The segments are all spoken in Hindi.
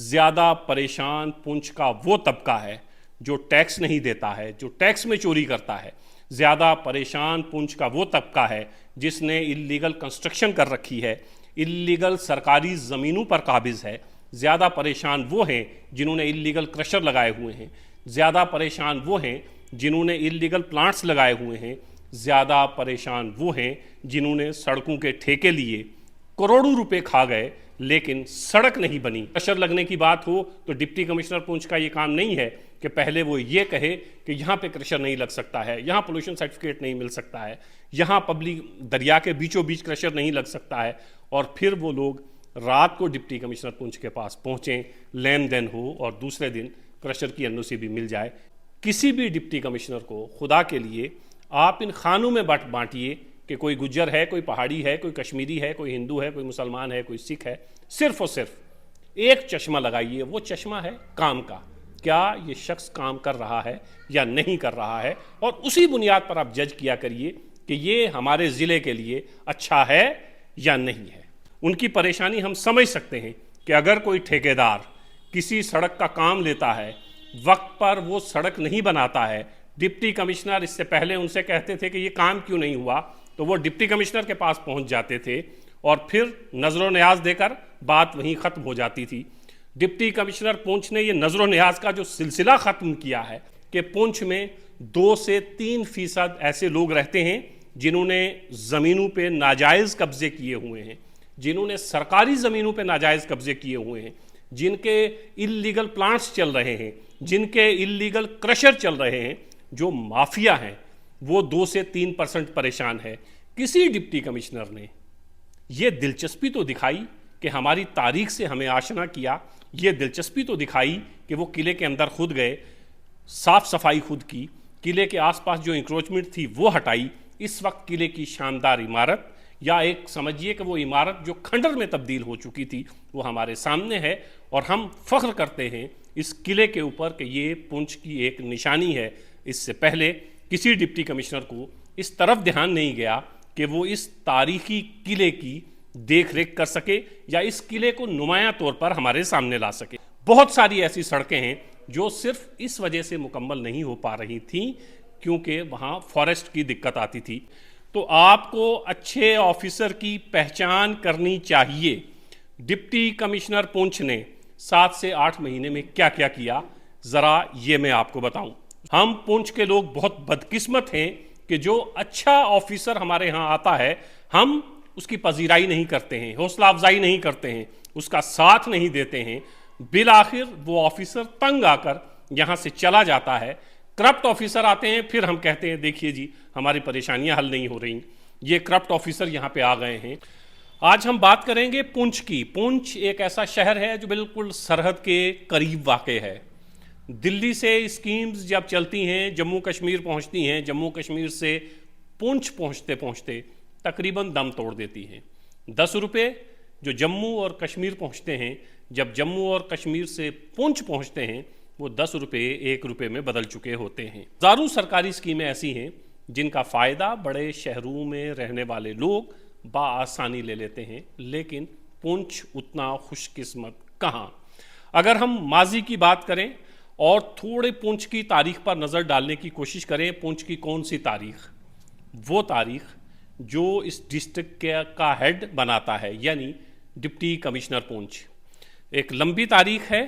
ज़्यादा परेशान पुंछ का वो तबका है जो टैक्स नहीं देता है, जो टैक्स में चोरी करता है। ज़्यादा परेशान पुंछ का वो तबका है जिसने इल्लीगल कंस्ट्रक्शन कर रखी है, इल्लीगल सरकारी ज़मीनों पर काबिज़ है। ज़्यादा परेशान वो हैं जिन्होंने इल्लीगल क्रशर लगाए हुए हैं। ज़्यादा परेशान वो हैं जिन्होंने इल्लीगल प्लांट्स लगाए हुए हैं। ज़्यादा परेशान वो हैं जिन्होंने सड़कों के ठेके लिए, करोड़ों रुपए खा गए लेकिन सड़क नहीं बनी। क्रशर लगने की बात हो तो डिप्टी कमिश्नर पुंछ का ये काम नहीं है कि पहले वो ये कहे कि यहाँ पे क्रशर नहीं लग सकता है, यहाँ पोल्यूशन सर्टिफिकेट नहीं मिल सकता है, यहाँ पब्लिक दरिया के बीचों बीच क्रशर नहीं लग सकता है, और फिर वो लोग रात को डिप्टी कमिश्नर पुंछ के पास पहुँचें, लेन देन हो और दूसरे दिन क्रशर की एनओसी भी मिल जाए। किसी भी डिप्टी कमिश्नर को खुदा के लिए आप इन खानों में बांटिए कि कोई गुज्जर है, कोई पहाड़ी है, कोई कश्मीरी है, कोई हिंदू है, कोई मुसलमान है, कोई सिख है। सिर्फ और सिर्फ एक चश्मा लगाइए, वो चश्मा है काम का। क्या ये शख्स काम कर रहा है या नहीं कर रहा है, और उसी बुनियाद पर आप जज किया करिए कि ये हमारे ज़िले के लिए अच्छा है या नहीं है। उनकी परेशानी हम समझ सकते हैं कि अगर कोई ठेकेदार किसी सड़क का काम लेता है, वक्त पर वो सड़क नहीं बनाता है, डिप्टी कमिश्नर इससे पहले उनसे कहते थे कि ये काम क्यों नहीं हुआ, तो वो डिप्टी कमिश्नर के पास पहुंच जाते थे और फिर नजर न्याज देकर बात वहीं ख़त्म हो जाती थी। डिप्टी कमिश्नर पुंछ ने ये नजर न्याज का जो सिलसिला ख़त्म किया है कि पुंछ में 2 से 3% ऐसे लोग रहते हैं जिन्होंने ज़मीनों पे नाजायज़ कब्जे किए हुए हैं, जिन्होंने सरकारी ज़मीनों पे नाजायज़ कब्जे किए हुए हैं, जिनके इल्लीगल प्लांट्स चल रहे हैं, जिनके इल्लीगल क्रशर चल रहे हैं। जो माफिया हैं वो 2 से 3% परेशान है। किसी डिप्टी कमिश्नर ने ये दिलचस्पी तो दिखाई कि हमारी तारीख से हमें आशना किया, ये दिलचस्पी तो दिखाई कि वो किले के अंदर खुद गए, साफ सफाई खुद की, किले के आसपास जो इंक्रोचमेंट थी वो हटाई। इस वक्त किले की शानदार इमारत, या एक समझिए कि वो इमारत जो खंडर में तब्दील हो चुकी थी, वो हमारे सामने है, और हम फख्र करते हैं इस किले के ऊपर कि ये पुंछ की एक निशानी है। इससे पहले किसी डिप्टी कमिश्नर को इस तरफ ध्यान नहीं गया कि वो इस तारीखी किले की देख रेख कर सके या इस किले को नुमाया तौर पर हमारे सामने ला सके। बहुत सारी ऐसी सड़कें हैं जो सिर्फ इस वजह से मुकम्मल नहीं हो पा रही थीं क्योंकि वहाँ फॉरेस्ट की दिक्कत आती थी। तो आपको अच्छे ऑफिसर की पहचान करनी चाहिए। डिप्टी कमिश्नर पुंछ ने 7 से 8 महीने में क्या क्या किया, ज़रा ये मैं आपको बताऊं। हम पुंछ के लोग बहुत बदकिस्मत हैं कि जो अच्छा ऑफिसर हमारे यहाँ आता है, हम उसकी पजीराई नहीं करते हैं, हौसला अफजाई नहीं करते हैं, उसका साथ नहीं देते हैं। बिल आखिर वो ऑफिसर तंग आकर यहाँ से चला जाता है। करप्ट ऑफिसर आते हैं, फिर हम कहते हैं देखिए जी हमारी परेशानियां हल नहीं हो रही, ये करप्ट ऑफिसर यहाँ पे आ गए हैं। आज हम बात करेंगे पुंछ की। पुंछ एक ऐसा शहर है जो बिल्कुल सरहद के करीब वाक़ है। दिल्ली से स्कीम्स जब चलती हैं, जम्मू कश्मीर पहुँचती हैं, जम्मू कश्मीर से पुंछ पहुँचते पहुँचते तकरीबन दम तोड़ देती हैं। 10 रुपये जो जम्मू और कश्मीर पहुँचते हैं, जब जम्मू और कश्मीर से पुंछ पहुँचते हैं, वो 10 रुपये 1 रुपये में बदल चुके होते हैं। हज़ारों सरकारी स्कीमें ऐसी हैं जिनका फ़ायदा बड़े शहरों में रहने वाले लोग बआसानी ले लेते हैं, लेकिन पुंछ उतना खुशकिस्मत कहाँ। अगर हम माजी की बात करें और थोड़े पुंछ की तारीख पर नज़र डालने की कोशिश करें, पुंछ की कौन सी तारीख, वो तारीख जो इस डिस्ट्रिक्ट का हेड बनाता है, यानी डिप्टी कमिश्नर पुंछ। एक लंबी तारीख है,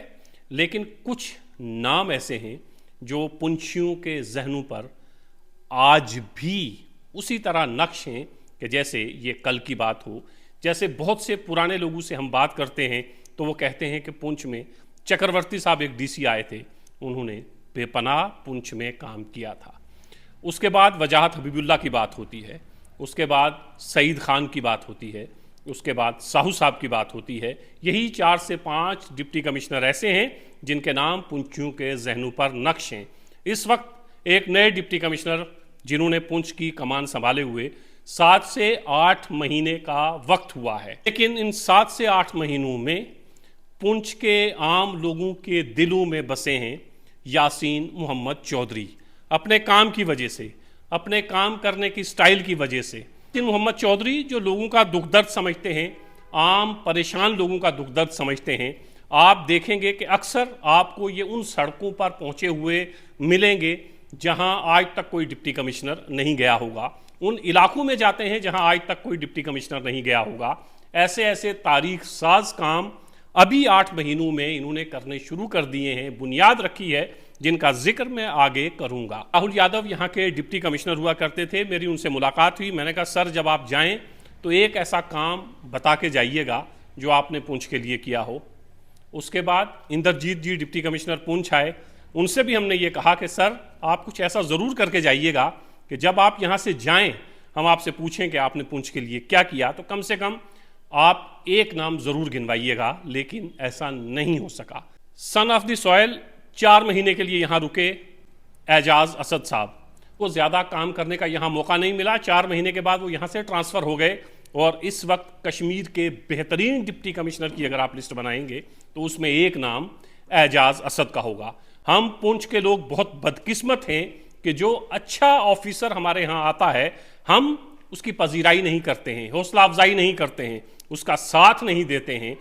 लेकिन कुछ नाम ऐसे हैं जो पुंछियों के जहनों पर आज भी उसी तरह नक्श हैं कि जैसे ये कल की बात हो। जैसे बहुत से पुराने लोगों से हम बात करते हैं तो वो कहते हैं कि पुंछ में चक्रवर्ती साहब एक डीसी आए थे, उन्होंने बेपनाह पुंछ में काम किया था। उसके बाद वजाहत हबीबुल्लाह की बात होती है, उसके बाद सईद खान की बात होती है, उसके बाद साहू साहब की बात होती है। यही 4 से 5 डिप्टी कमिश्नर ऐसे हैं जिनके नाम पुंछियों के जहनों पर नक्श हैं। इस वक्त एक नए डिप्टी कमिश्नर जिन्होंने पुंछ की कमान संभाले हुए 7 से 8 महीने का वक्त हुआ है, लेकिन इन 7 से 8 महीनों में पुंछ के आम लोगों के दिलों में बसे हैं यासीन मोहम्मद चौधरी। अपने काम की वजह से, अपने काम करने की स्टाइल की वजह से यासीन मोहम्मद चौधरी जो लोगों का दुख दर्द समझते हैं, आम परेशान लोगों का दुख दर्द समझते हैं, आप देखेंगे कि अक्सर आपको ये उन सड़कों पर पहुंचे हुए मिलेंगे जहां आज तक कोई डिप्टी कमिश्नर नहीं गया होगा, उन इलाकों में जाते हैं जहां आज तक कोई डिप्टी कमिश्नर नहीं गया होगा। ऐसे ऐसे तारीख साज काम अभी 8 महीनों में इन्होंने करने शुरू कर दिए हैं, बुनियाद रखी है, जिनका जिक्र मैं आगे करूंगा। राहुल यादव यहाँ के डिप्टी कमिश्नर हुआ करते थे, मेरी उनसे मुलाकात हुई। मैंने कहा सर जब आप जाएं तो एक ऐसा काम बता के जाइएगा जो आपने पुंछ के लिए किया हो। उसके बाद इंद्रजीत जी डिप्टी कमिश्नर पुंछ आए, उनसे भी हमने ये कहा कि सर आप कुछ ऐसा ज़रूर करके जाइएगा कि जब आप यहाँ से जाएं हम आपसे पूछें कि आपने पुंछ के लिए क्या किया, तो कम से कम आप एक नाम ज़रूर गिनवाइएगा। लेकिन ऐसा नहीं हो सका। सन ऑफ द सॉयल 4 महीने के लिए यहाँ रुके एजाज असद साहब, को ज़्यादा काम करने का यहाँ मौका नहीं मिला। 4 महीने के बाद वो यहाँ से ट्रांसफ़र हो गए और इस वक्त कश्मीर के बेहतरीन डिप्टी कमिश्नर की अगर आप लिस्ट बनाएंगे तो उसमें एक नाम एजाज असद का होगा। हम पुंछ के लोग बहुत बदकिस्मत हैं कि जो अच्छा ऑफिसर हमारे यहाँ आता है हम उसकी पजीराई नहीं करते हैं, हौसला अफजाई नहीं करते हैं, उसका साथ नहीं देते हैं।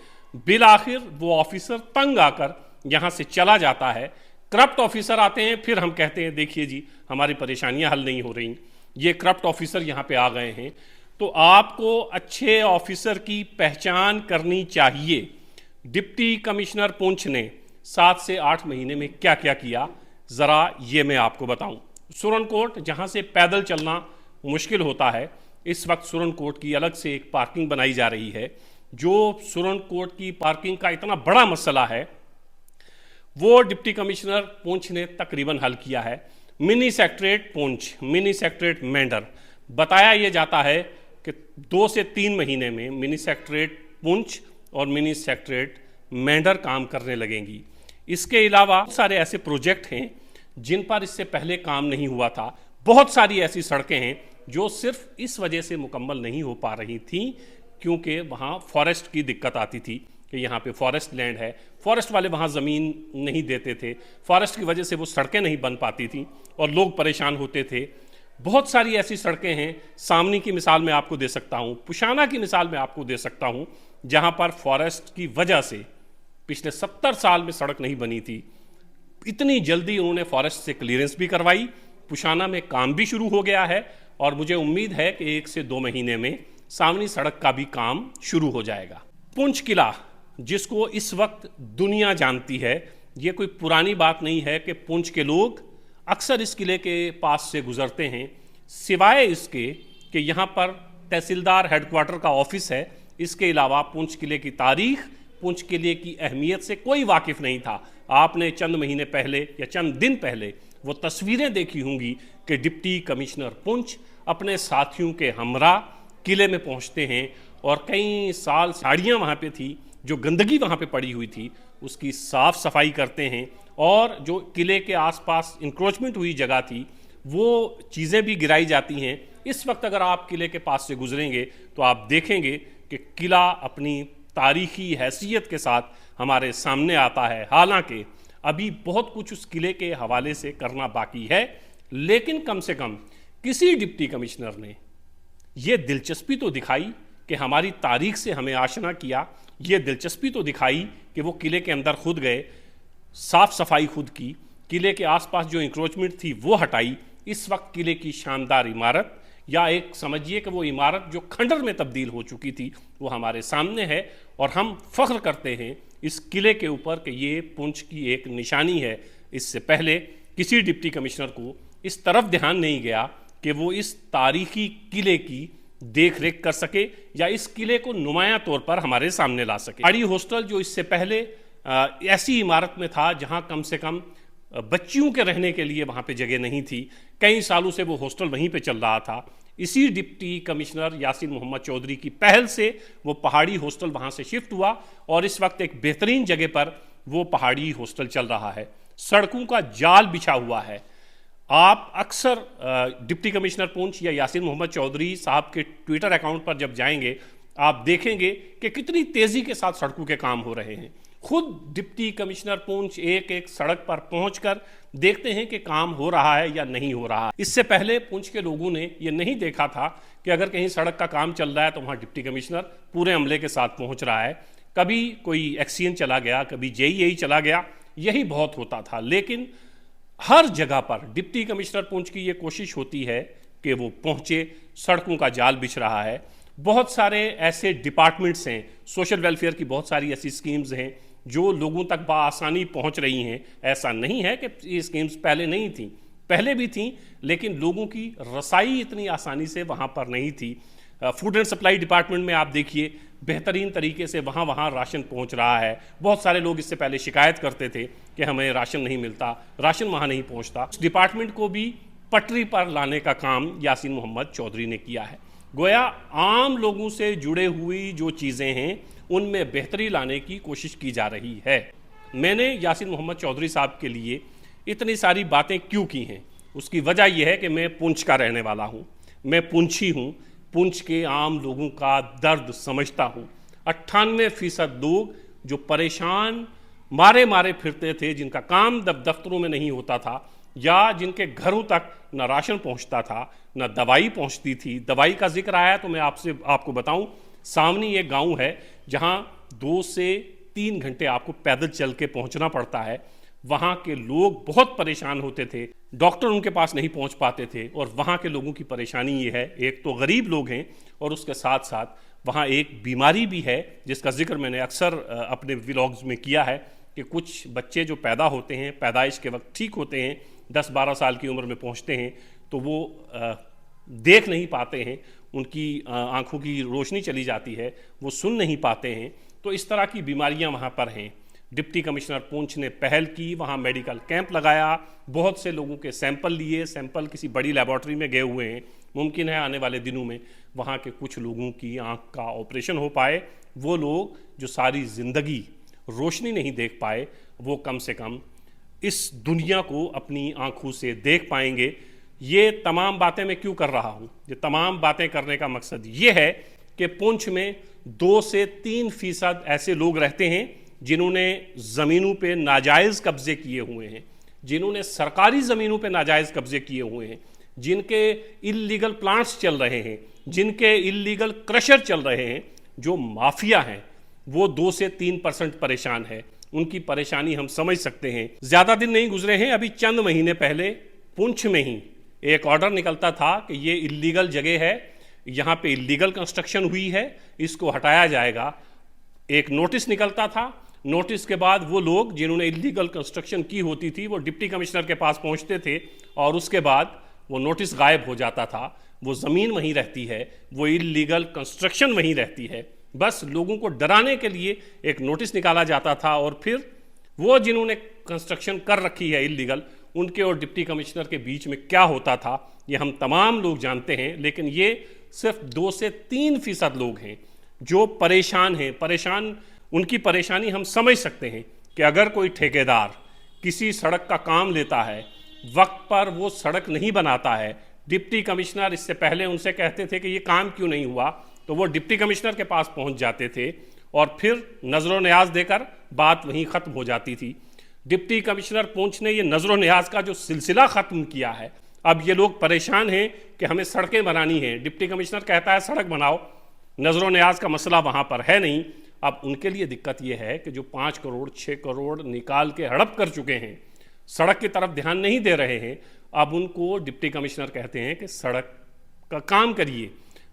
बिल आखिर वो ऑफिसर तंग आकर यहाँ से चला जाता है। करप्ट ऑफिसर आते हैं, फिर हम कहते हैं देखिए जी हमारी परेशानियां हल नहीं हो रही, ये करप्ट ऑफिसर यहाँ पे आ गए हैं। तो आपको अच्छे ऑफिसर की पहचान करनी चाहिए। डिप्टी कमिश्नर पुंछ ने 7 से 8 महीने में क्या क्या किया, ज़रा ये मैं आपको बताऊं। सुरनकोट जहाँ से पैदल चलना मुश्किल होता है, इस वक्त सुरनकोट की अलग से एक पार्किंग बनाई जा रही है। जो सुरनकोट की पार्किंग का इतना बड़ा मसला है वो डिप्टी कमिश्नर पुंछ ने तकरीबन हल किया है। Mini secretariat Poonch, mini secretariat Mendhar, बताया यह जाता है कि 2 से 3 महीने में मिनी सेक्रेटरीट पुंछ और मिनी सेक्रेटरीट मेंढर काम करने लगेंगी। इसके अलावा बहुत सारे ऐसे प्रोजेक्ट हैं जिन पर इससे पहले काम नहीं हुआ था। बहुत सारी ऐसी सड़कें हैं जो सिर्फ इस वजह से मुकम्मल नहीं हो पा रही थी क्योंकि वहाँ फॉरेस्ट की दिक्कत आती थी कि यहाँ पे फॉरेस्ट लैंड है, फॉरेस्ट वाले वहाँ ज़मीन नहीं देते थे, फॉरेस्ट की वजह से वो सड़कें नहीं बन पाती थी और लोग परेशान होते थे। बहुत सारी ऐसी सड़कें हैं, सामनी की मिसाल मैं आपको दे सकता हूँ, पुशाना की मिसाल मैं आपको दे सकता हूँ, जहाँ पर फॉरेस्ट की वजह से पिछले 70 साल में सड़क नहीं बनी थी। इतनी जल्दी उन्होंने फॉरेस्ट से क्लियरेंस भी करवाई, पुशाना में काम भी शुरू हो गया है और मुझे उम्मीद है कि 1 से 2 महीने में सामनी सड़क का भी काम शुरू हो जाएगा। पुंछ किला जिसको इस वक्त दुनिया जानती है, ये कोई पुरानी बात नहीं है कि पुंछ के लोग अक्सर इस किले के पास से गुजरते हैं, सिवाय इसके कि यहाँ पर तहसीलदार हेडक्वार्टर का ऑफिस है। इसके अलावा पुंछ किले की तारीख, पुंछ किले की अहमियत से कोई वाकिफ़ नहीं था। आपने चंद महीने पहले या चंद दिन पहले वो तस्वीरें देखी होंगी कि डिप्टी कमिश्नर पुंछ अपने साथियों के हमरा किले में पहुंचते हैं और कई साल साड़ियाँ वहाँ पे थी, जो गंदगी वहाँ पे पड़ी हुई थी उसकी साफ़ सफाई करते हैं और जो किले के आसपास इंक्रोचमेंट हुई जगह थी वो चीज़ें भी गिराई जाती हैं। इस वक्त अगर आप किले के पास से गुजरेंगे तो आप देखेंगे कि किला अपनी तारीखी हैसियत के साथ हमारे सामने आता है। हालांकि अभी बहुत कुछ उस किले के हवाले से करना बाकी है, लेकिन कम से कम किसी डिप्टी कमिश्नर ने ये दिलचस्पी तो दिखाई कि हमारी तारीख से हमें आशना किया, ये दिलचस्पी तो दिखाई कि वो किले के अंदर खुद गए, साफ सफाई खुद की, किले के आसपास जो इंक्रोचमेंट थी वो हटाई। इस वक्त किले की शानदार इमारत, या एक समझिए कि वो इमारत जो खंडर में तब्दील हो चुकी थी, वो हमारे सामने है और हम फख्र करते हैं इस किले के ऊपर कि ये पुंछ की एक निशानी है। इससे पहले किसी डिप्टी कमिश्नर को इस तरफ ध्यान नहीं गया कि वो इस तारीखी किले की देख रेख कर सके या इस किले को नुमाया तौर पर हमारे सामने ला सके। पहाड़ी हॉस्टल जो इससे पहले ऐसी इमारत में था जहां कम से कम बच्चियों के रहने के लिए वहां पे जगह नहीं थी, कई सालों से वो हॉस्टल वहीं पे चल रहा था। इसी डिप्टी कमिश्नर यासीन मोहम्मद चौधरी की पहल से वो पहाड़ी हॉस्टल वहां से शिफ्ट हुआ और इस वक्त एक बेहतरीन जगह पर वो पहाड़ी हॉस्टल चल रहा है। सड़कों का जाल बिछा हुआ है। आप अक्सर डिप्टी कमिश्नर पुंछ या यासीन मोहम्मद चौधरी साहब के ट्विटर अकाउंट पर जब जाएंगे आप देखेंगे कि कितनी तेज़ी के साथ सड़कों के काम हो रहे हैं। खुद डिप्टी कमिश्नर पुंछ एक एक सड़क पर पहुंचकर देखते हैं कि काम हो रहा है या नहीं हो रहा है। इससे पहले पुंछ के लोगों ने ये नहीं देखा था कि अगर कहीं सड़क का काम चल रहा है तो वहाँ डिप्टी कमिश्नर पूरे अमले के साथ पहुंच रहा है। कभी कोई एक्सियन चला गया, कभी जेईई चला गया, यही बहुत होता था। लेकिन हर जगह पर डिप्टी कमिश्नर पुंछ की ये कोशिश होती है कि वो पहुंचे, सड़कों का जाल बिछ रहा है। बहुत सारे ऐसे डिपार्टमेंट्स हैं, सोशल वेलफेयर की बहुत सारी ऐसी स्कीम्स हैं जो लोगों तक बआसानी पहुंच रही हैं। ऐसा नहीं है कि ये स्कीम्स पहले नहीं थी, पहले भी थी, लेकिन लोगों की रसाई इतनी आसानी से वहाँ पर नहीं थी। फूड एंड सप्लाई डिपार्टमेंट में आप देखिए बेहतरीन तरीके से वहाँ राशन पहुँच रहा है। बहुत सारे लोग इससे पहले शिकायत करते थे कि हमें राशन नहीं मिलता, राशन वहाँ नहीं पहुँचता। उस डिपार्टमेंट को भी पटरी पर लाने का काम यासीन मोहम्मद चौधरी ने किया है। गोया आम लोगों से जुड़े हुई जो चीज़ें हैं उनमें बेहतरी लाने की कोशिश की जा रही है। मैंने यासीन मोहम्मद चौधरी साहब के लिए इतनी सारी बातें क्यों की हैं, उसकी वजह यह है कि मैं पुंछ का रहने वाला हूँ, मैं पुंछी हूँ, पुंछ के आम लोगों का दर्द समझता हूँ। 98% लोग जो परेशान मारे मारे फिरते थे, जिनका काम दफ्तरों में नहीं होता था, या जिनके घरों तक न राशन पहुंचता था न दवाई पहुंचती थी। दवाई का जिक्र आया तो मैं आपको बताऊं, सामने एक गांव है जहां 2 से 3 घंटे आपको पैदल चल के पहुंचना पड़ता है। वहां के लोग बहुत परेशान होते थे, डॉक्टर उनके पास नहीं पहुंच पाते थे। और वहां के लोगों की परेशानी ये है, एक तो गरीब लोग हैं और उसके साथ साथ वहां एक बीमारी भी है जिसका जिक्र मैंने अक्सर अपने व्लॉग्स में किया है कि कुछ बच्चे जो पैदा होते हैं, पैदाइश के वक्त ठीक होते हैं, 10-12 साल की उम्र में पहुंचते हैं तो वो देख नहीं पाते हैं, उनकी आंखों की रोशनी चली जाती है, वो सुन नहीं पाते हैं। तो इस तरह की बीमारियां वहाँ पर हैं। डिप्टी कमिश्नर पुंछ ने पहल की, वहाँ मेडिकल कैंप लगाया, बहुत से लोगों के सैंपल लिए, सैंपल किसी बड़ी लेबॉर्ट्री में गए हुए हैं। मुमकिन है आने वाले दिनों में वहाँ के कुछ लोगों की आँख का ऑपरेशन हो पाए। वो लोग जो सारी ज़िंदगी रोशनी नहीं देख पाए, वो कम से कम इस दुनिया को अपनी आंखों से देख पाएंगे। ये तमाम बातें मैं क्यों कर रहा हूँ? ये तमाम बातें करने का मकसद ये है कि पुंछ में 2 से 3% ऐसे लोग रहते हैं जिन्होंने ज़मीनों पे नाजायज़ कब्जे किए हुए हैं, जिन्होंने सरकारी ज़मीनों पे नाजायज़ कब्जे किए हुए हैं, जिनके इल्लीगल प्लांट्स चल रहे हैं, जिनके इल्लीगल क्रशर चल रहे हैं। जो माफिया हैं वो 2 से 3% परेशान है। उनकी परेशानी हम समझ सकते हैं। ज़्यादा दिन नहीं गुजरे हैं, अभी चंद महीने पहले पुंछ में ही एक ऑर्डर निकलता था कि ये इल्लीगल जगह है, यहाँ पे इल्लीगल कंस्ट्रक्शन हुई है, इसको हटाया जाएगा। एक नोटिस निकलता था, नोटिस के बाद वो लोग जिन्होंने इल्लीगल कंस्ट्रक्शन की होती थी वो डिप्टी कमिश्नर के पास पहुँचते थे और उसके बाद वो नोटिस गायब हो जाता था। वो ज़मीन वहीं रहती है, वो इल्लीगल कंस्ट्रक्शन वहीं रहती है। बस लोगों को डराने के लिए एक नोटिस निकाला जाता था और फिर वो जिन्होंने कंस्ट्रक्शन कर रखी है इल्लीगल, उनके और डिप्टी कमिश्नर के बीच में क्या होता था ये हम तमाम लोग जानते हैं। लेकिन ये सिर्फ 2 से 3% लोग हैं जो परेशान हैं। उनकी परेशानी हम समझ सकते हैं कि अगर कोई ठेकेदार किसी सड़क का काम लेता है, वक्त पर वो सड़क नहीं बनाता है, डिप्टी कमिश्नर इससे पहले उनसे कहते थे कि ये काम क्यों नहीं हुआ, तो वो डिप्टी कमिश्नर के पास पहुंच जाते थे और फिर नजर न्याज देकर बात वहीं ख़त्म हो जाती थी। डिप्टी कमिश्नर पुंछ ने ये नजर न्याज का जो सिलसिला ख़त्म किया है। अब ये लोग परेशान हैं कि हमें सड़कें बनानी हैं, डिप्टी कमिश्नर कहता है सड़क बनाओ, नजर न्याज का मसला वहाँ पर है नहीं। अब उनके लिए दिक्कत ये है कि जो 5 करोड़ 6 करोड़ निकाल के हड़प कर चुके हैं, सड़क की तरफ ध्यान नहीं दे रहे हैं। अब उनको डिप्टी कमिश्नर कहते हैं कि सड़क का काम करिए।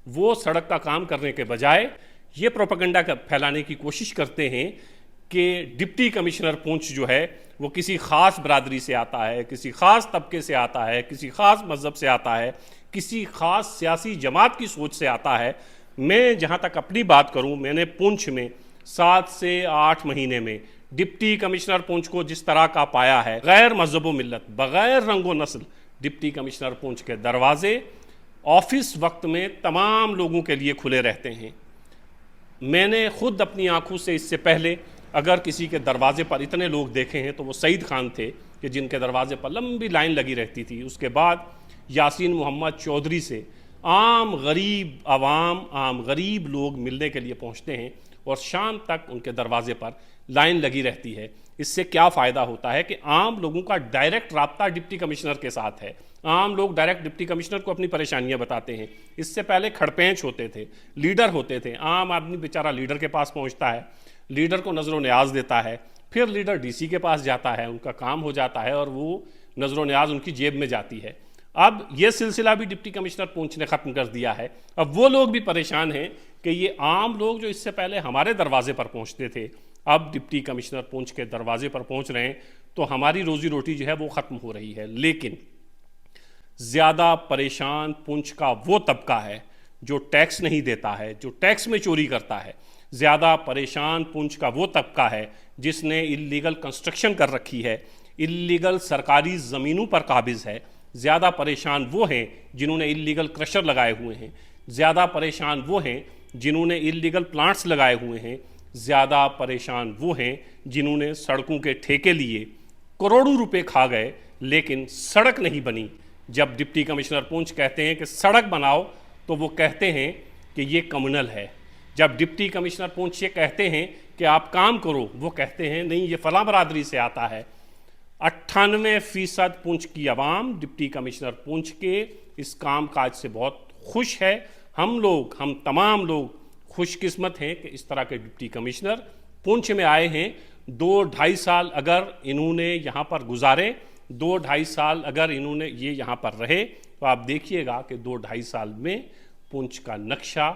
वो सड़क का काम करने के बजाय ये प्रोपेगेंडा फैलाने की कोशिश करते हैं कि डिप्टी कमिश्नर पुंछ जो है वो किसी ख़ास बरादरी से आता है, किसी ख़ास तबके से आता है, किसी ख़ास मज़हब से आता है, किसी ख़ास सियासी जमात की सोच से आता है। मैं जहाँ तक अपनी बात करूँ, मैंने पुंछ में 7 से 8 महीने में डिप्टी कमिश्नर पुंछ को जिस तरह का पाया है, गैर मजहब व मिल्लत, बग़ैर रंग व नस्ल, डिप्टी कमिश्नर पुंछ के दरवाजे ऑफिस वक्त में तमाम लोगों के लिए खुले रहते हैं। मैंने खुद अपनी आंखों से इससे पहले अगर किसी के दरवाजे पर इतने लोग देखे हैं तो वो सईद खान थे कि जिनके दरवाजे पर लंबी लाइन लगी रहती थी। उसके बाद यासीन मोहम्मद चौधरी से आम गरीब आवाम, आम गरीब लोग मिलने के लिए पहुंचते हैं और शाम तक उनके दरवाजे पर लाइन लगी रहती है। इससे क्या फ़ायदा होता है कि आम लोगों का डायरेक्ट राब्ता डिप्टी कमिश्नर के साथ है। आम लोग डायरेक्ट डिप्टी कमिश्नर को अपनी परेशानियां बताते हैं। इससे पहले खड़पेंच होते थे, लीडर होते थे, आम आदमी बेचारा लीडर के पास पहुंचता है, लीडर को नजर न्याज देता है, फिर लीडर डीसी के पास जाता है, उनका काम हो जाता है और वो नजर न्याज उनकी जेब में जाती है। अब ये सिलसिला भी डिप्टी कमिश्नर पुंछ ने ख़त्म कर दिया है। अब वो लोग भी परेशान हैं कि ये आम लोग जो इससे पहले हमारे दरवाजे पर पहुंचते थे, अब डिप्टी कमिश्नर पुंछ के दरवाजे पर पहुंच रहे हैं, तो हमारी रोजी रोटी जो है वो ख़त्म हो रही है। लेकिन ज़्यादा परेशान पुंछ का वो तबका है जो टैक्स नहीं देता है, जो टैक्स में चोरी करता है। ज़्यादा परेशान पुंछ का वो तबका है जिसने इल्लीगल कंस्ट्रक्शन कर रखी है, इल्लीगल सरकारी ज़मीनों पर काबिज है। ज़्यादा परेशान वो हैं जिन्होंने इल्लीगल क्रशर लगाए हुए हैं। ज़्यादा परेशान वो हैं जिन्होंने इल्लीगल प्लांट्स लगाए हुए हैं। ज़्यादा परेशान वो हैं जिन्होंने सड़कों के ठेके लिए, करोड़ों रुपए खा गए लेकिन सड़क नहीं बनी। जब डिप्टी कमिश्नर पुंछ कहते हैं कि सड़क बनाओ तो वो कहते हैं कि ये कम्युनल है। जब डिप्टी कमिश्नर पुंछ ये कहते हैं कि आप काम करो, वो कहते हैं नहीं ये फलां बरादरी से आता है। 98% पुंछ की आवाम डिप्टी कमिश्नर पुंछ के इस काम काज से बहुत खुश है। हम तमाम लोग खुशकिस्मत हैं कि इस तरह के डिप्टी कमिश्नर पुंछ में आए हैं। 2-2.5 साल अगर इन्होंने यहाँ पर गुजारे, 2-2.5 साल अगर इन्होंने ये यहाँ पर रहे, तो आप देखिएगा कि 2-2.5 साल में पुंछ का नक्शा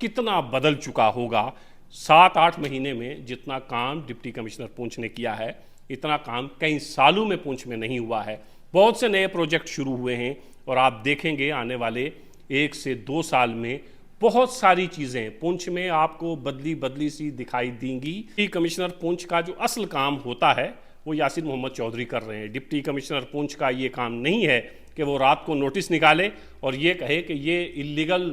कितना बदल चुका होगा। 7-8 महीने में जितना काम डिप्टी कमिश्नर पुंछ ने किया है, इतना काम कई सालों में पुंछ में नहीं हुआ है। बहुत से नए प्रोजेक्ट शुरू हुए हैं और आप देखेंगे आने वाले 1 से 2 साल में बहुत सारी चीज़ें पुंछ में आपको बदली बदली सी दिखाई देंगी। डिप्टी कमिश्नर पुंछ का जो असल काम होता है वो यासिन मोहम्मद चौधरी कर रहे हैं। डिप्टी कमिश्नर पुंछ का ये काम नहीं है कि वो रात को नोटिस निकाले और ये कहे कि ये इल्लीगल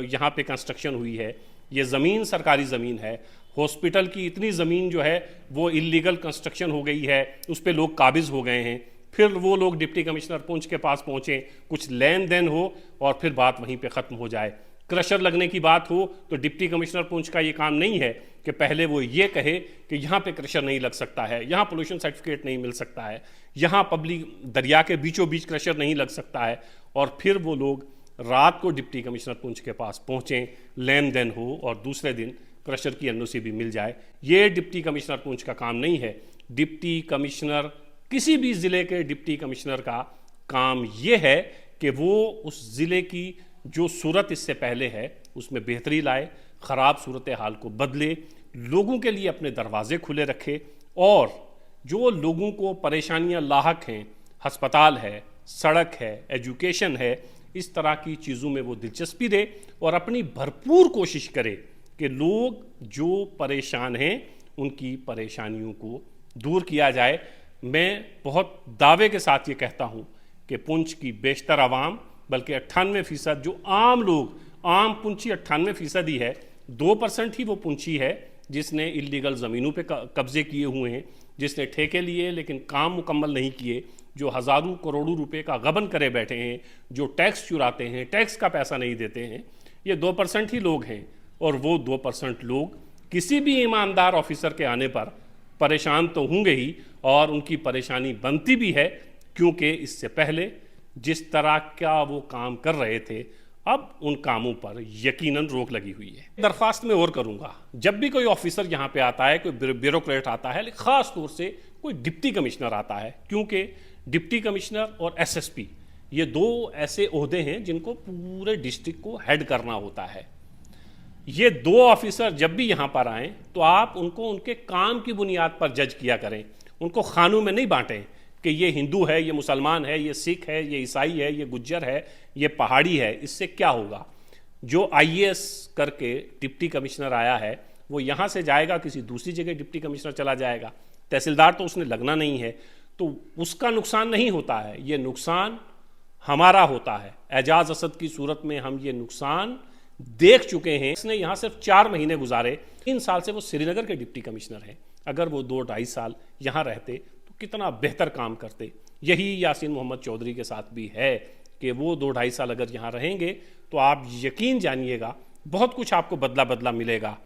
यहाँ पे कंस्ट्रक्शन हुई है, ये ज़मीन सरकारी ज़मीन है। हॉस्पिटल की इतनी ज़मीन जो है वो इल्लीगल कंस्ट्रक्शन हो गई है, उस पर लोग काबिज़ हो गए हैं। फिर वो लोग डिप्टी कमिश्नर पुंछ के पास पहुँचें, कुछ लेन देन हो और फिर बात वहीं पे ख़त्म हो जाए। क्रशर लगने की बात हो तो डिप्टी कमिश्नर पुंछ का ये काम नहीं है कि पहले वो ये कहे कि यहाँ पे क्रशर नहीं लग सकता है, यहाँ पोल्यूशन सर्टिफिकेट नहीं मिल सकता है, यहाँ पब्लिक दरिया के बीचों बीच क्रशर नहीं लग सकता है, और फिर वो लोग रात को डिप्टी कमिश्नर पुंछ के पास पहुँचें, लेन देन हो और दूसरे दिन क्रशर की एनओसी भी मिल जाए। ये डिप्टी कमिश्नर पुंछ का काम नहीं है। डिप्टी कमिश्नर, किसी भी ज़िले के डिप्टी कमिश्नर का काम ये है कि वो उस ज़िले की जो सूरत इससे पहले है उसमें बेहतरी लाए, ख़राब सूरत हाल को बदले, लोगों के लिए अपने दरवाजे खुले रखे और जो लोगों को परेशानियां लाहक हैं, हस्पताल है, सड़क है, एजुकेशन है, इस तरह की चीज़ों में वो दिलचस्पी दे और अपनी भरपूर कोशिश करे कि लोग जो परेशान हैं उनकी परेशानियों को दूर किया जाए। मैं बहुत दावे के साथ ये कहता हूँ कि पुंछ की बेशतर आवाम, बल्कि 98% जो आम लोग, आम पुंछी 98% ही है, 2% ही वो पुंछी है जिसने इल्लीगल ज़मीनों पे कब्जे किए हुए हैं, जिसने ठेके लिए लेकिन काम मुकम्मल नहीं किए, जो हज़ारों करोड़ों रुपए का गबन करे बैठे हैं, जो टैक्स चुराते हैं, टैक्स का पैसा नहीं देते हैं। ये 2% ही लोग हैं और वो 2% लोग किसी भी ईमानदार ऑफिसर के आने पर परेशान तो होंगे ही और उनकी परेशानी बनती भी है, क्योंकि इससे पहले जिस तरह का वो काम कर रहे थे अब उन कामों पर यकीनन रोक लगी हुई है। दरख्वास्त में और करूंगा, जब भी कोई ऑफिसर यहाँ पे आता है, कोई ब्यूरोक्रेट आता है, ख़ास तौर से कोई डिप्टी कमिश्नर आता है, क्योंकि डिप्टी कमिश्नर और एसएसपी ये 2 ऐसे ओहदे हैं जिनको पूरे डिस्ट्रिक्ट को हेड करना होता है। ये 2 ऑफिसर जब भी यहाँ पर आएँ तो आप उनको उनके काम की बुनियाद पर जज किया करें, उनको खानों में नहीं बांटें कि ये हिंदू है, ये मुसलमान है, ये सिख है, ये ईसाई है, ये गुज्जर है, ये पहाड़ी है। इससे क्या होगा? जो आईएएस करके डिप्टी कमिश्नर आया है वो यहाँ से जाएगा, किसी दूसरी जगह डिप्टी कमिश्नर चला जाएगा, तहसीलदार तो उसने लगना नहीं है, तो उसका नुकसान नहीं होता है, ये नुकसान हमारा होता है। एजाज असद की सूरत में हम ये नुकसान देख चुके हैं। इसने यहाँ सिर्फ 4 महीने गुजारे, 3 साल से वो श्रीनगर के डिप्टी कमिश्नर हैं। अगर वो 2-2.5 साल यहाँ रहते तो कितना बेहतर काम करते। यही यासिन मोहम्मद चौधरी के साथ भी है कि वो 2-2.5 साल अगर यहाँ रहेंगे तो आप यकीन जानिएगा बहुत कुछ आपको बदला बदला मिलेगा।